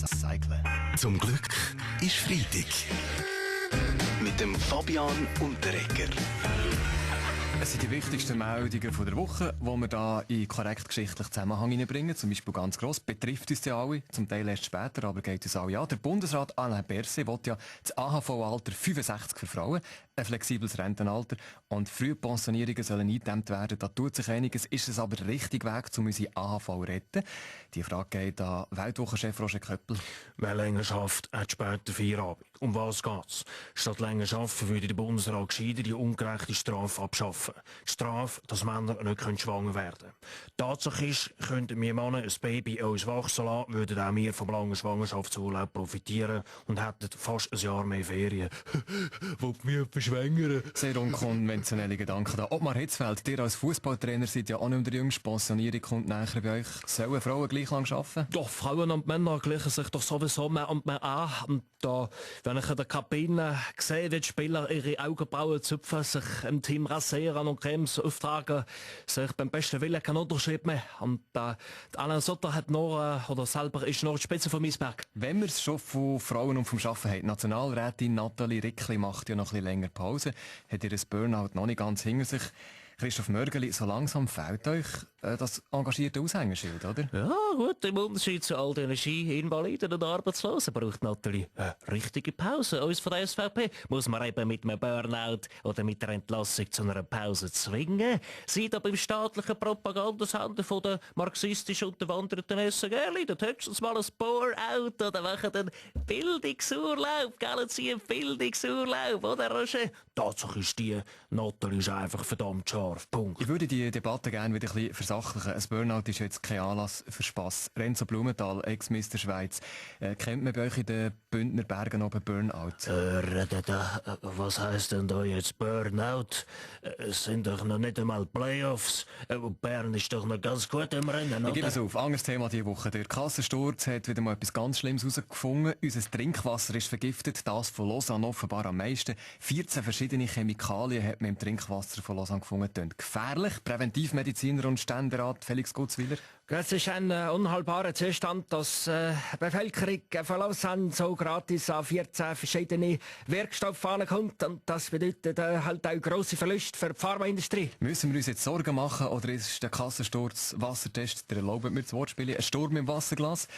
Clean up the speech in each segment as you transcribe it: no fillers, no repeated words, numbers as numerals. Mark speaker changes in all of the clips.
Speaker 1: Cyclen. Zum Glück ist Freitag. Mit dem Fabian Unterreger.
Speaker 2: Es sind die wichtigsten Meldungen der Woche, die wir hier in korrekt geschichtlichen Zusammenhang hineinbringen. Zum Beispiel ganz gross, betrifft uns ja alle, zum Teil erst später, aber geht uns alle an. Der Bundesrat Alain Berset will ja das AHV-Alter 65 für Frauen, ein flexibles Rentenalter und Frühpensionierungen sollen eingedämmt werden. Da tut sich einiges. Ist es aber der richtige Weg, um unsere AHV zu retten? Die Frage geht an Weltwochenchef Roger Köppel.
Speaker 3: Wer länger schafft, hat später Feierabend. Um was geht's? Statt länger arbeiten würde der Bundesrat gescheiter die ungerechte Strafe abschaffen. Die Strafe, dass Männer nicht schwanger werden können. Tatsache ist, könnten wir Männer ein Baby uns wachsen lassen, würden auch wir vom langen Schwangerschaftsurlaub profitieren und hätten fast ein Jahr mehr Ferien. Wollt mich jemand schwängern?
Speaker 2: Sehr unkonventionelle Gedanken da. Ottmar Hitzfeld, ihr als Fußballtrainer seid ja auch nicht mehr der Jüngste. Pensionierung kommt näher bei euch. Sollen Frauen gleich lang arbeiten?
Speaker 3: Doch, Frauen und Männer gleichen sich doch sowieso mehr und mehr an. Und da, wenn ich in der Kabine sehe, wie die Spieler ihre Augenbrauen zupfen, sich im Team rasieren und Cremes auftragen, sehe ich beim besten Willen keinen Unterschied mehr. Und Alain Sotter hat oder selber ist noch die Spitze von Meisberg.
Speaker 2: Wenn wir es schon von Frauen und vom Arbeiten haben, Nationalrätin Nathalie Rickli macht ja noch ein bisschen länger Pause, hat ihr das Burnout noch nicht ganz hinter sich. Christoph Mörgeli, so langsam fehlt euch das engagierte Aushängeschild, oder?
Speaker 3: Ja, gut, im Unterschied zu all den Ski-Invaliden und Arbeitslosen braucht natürlich eine richtige Pause. Uns von der SVP muss man eben mit einem Burnout oder mit der Entlassung zu einer Pause zwingen. Seid aber im staatlichen Propagandasender von der marxistisch unterwanderten SRG leidet höchstens mal ein Bore-out oder machen einen Bildungsurlaub. Gehen Sie einen Bildungsurlaub, oder Roger? Tatsache ist die, Nathalie ist einfach verdammt scharf. Punkt.
Speaker 2: Ich würde die Debatte gerne wieder ein bisschen versachlichen. Ein Burnout ist jetzt kein Anlass für Spass. Renzo Blumenthal, Ex-Mister Schweiz. Kennt man bei euch in den Bündner Bergen oben Burnout?
Speaker 3: Was heisst denn da jetzt Burnout? Es sind doch noch nicht einmal Playoffs. Bern ist doch noch ganz gut im Rennen, oder?
Speaker 2: Ich gebe es auf. Anderes Thema diese Woche. Der Kassensturz hat wieder mal etwas ganz Schlimmes herausgefunden. Unser Trinkwasser ist vergiftet, das von Lausanne offenbar am meisten. 14 verschiedene Chemikalien hat man im Trinkwasser von Lausanne gefunden. Tönt gefährlich. Präventivmediziner und Ständerat Felix Gutzwiller.
Speaker 4: Es ist ein unhaltbarer Zustand, dass die Bevölkerung von Lausanne so gratis an 14 verschiedene Wirkstoffe ankommt. Und das bedeutet halt auch grosse Verluste für die Pharmaindustrie.
Speaker 2: Müssen wir uns jetzt Sorgen machen oder ist der Kassensturz Wassertest, der erlaubt mir das Wortspiel, ein Sturm im Wasserglas?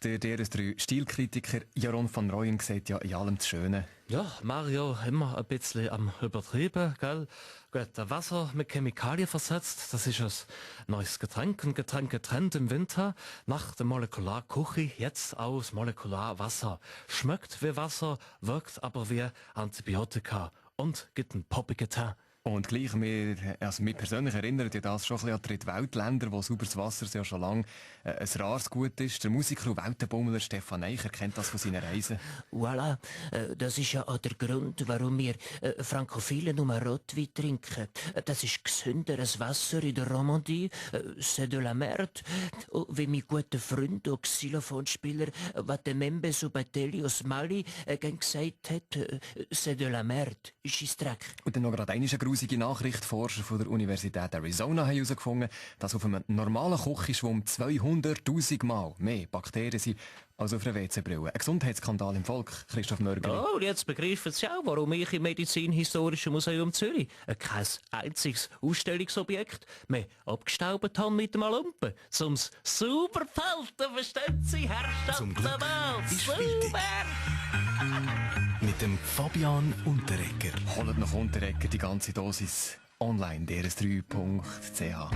Speaker 2: Der DRS3-Stilkritiker Jaron van Rooyen sieht ja in allem das Schöne.
Speaker 3: Ja, Mario, immer ein bisschen am Übertrieben, gell? Gut, Wasser mit Chemikalien versetzt, das ist ein neues Getränk, ein Getränketrend im Winter. Nach der Molekularküche jetzt aus Molekularwasser. Schmeckt wie Wasser, wirkt aber wie Antibiotika und gibt einen poppigen Teint.
Speaker 2: Und gleich, mich persönlich erinnert ja das schon ein bisschen an Drittweltländer, wo sauberes Wasser ja schon lange ein rares Gut ist. Der Musiker und Weltenbummler Stefan Eicher kennt das von seinen Reisen.
Speaker 5: Voilà, das ist ja auch der Grund, warum wir Frankophilen nur Rotwein trinken. Das ist gesünderes Wasser in der Romandie, c'est de la merde. Und wie mein guter Freund und Xylophonspieler Watemembe Subatelli aus Mali gesagt hat, c'est de la merde, Scheissdreck.
Speaker 2: Und dann noch gerade eine grusige Nachricht. Forscher von der Universität Arizona haben herausgefunden, dass auf einem normalen Küchenschwamm 200'000 Mal mehr Bakterien sind als auf einer WC-Brille. Ein Gesundheitsskandal im Volk, Christoph Mörgeli.
Speaker 3: Oh, und jetzt begreifen Sie auch, warum ich im Medizinhistorischen Museum Zürich kein einziges Ausstellungsobjekt mehr abgestaubt habe mit dem Lumpen. Zum sauber falten, verstehen Sie, Herr
Speaker 1: Zum Glück
Speaker 3: Stadtmann?
Speaker 1: ist
Speaker 3: Super!
Speaker 1: Mit dem Fabian Unterreger.
Speaker 2: Holt noch Unterreger die ganze Dosis online, drs3.ch.